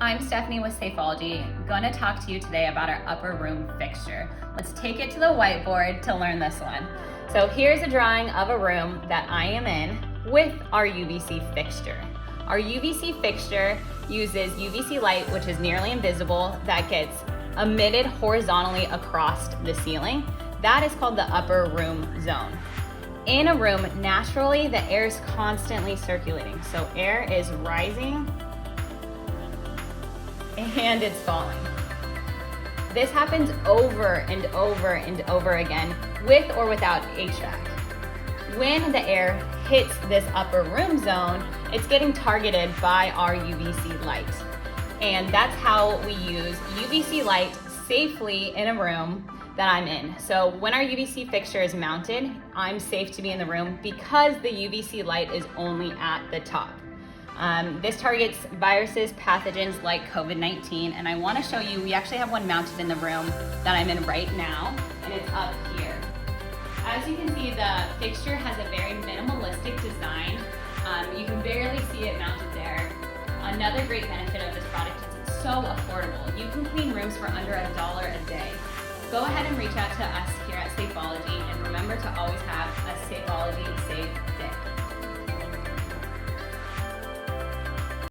I'm Stephanie with Safeology. Gonna talk to you today about our upper room fixture. Let's take it to the whiteboard to learn this one. So here's a drawing of a room that I am in with our UVC fixture. Our UVC fixture uses UVC light, which is nearly invisible, that gets emitted horizontally across the ceiling. That is called the upper room zone. In a room, naturally, the air is constantly circulating. So air is rising and it's falling. This happens over and over and over again with or without HVAC. When the air hits this upper room zone, it's getting targeted by our UVC light. And that's how we use UVC light safely in a room that I'm in. So when our UVC fixture is mounted, I'm safe to be in the room because the UVC light is only at the top. This targets viruses, pathogens like COVID-19, and I want to show you, we actually have one mounted in the room that I'm in right now, and it's up here. As you can see, the fixture has a very minimalistic design. You can barely see it mounted there. Another great benefit of this product is it's so affordable. You can clean rooms for under $1 a day. Go ahead and reach out to us here at Safeology, and remember to always have a Safeology safe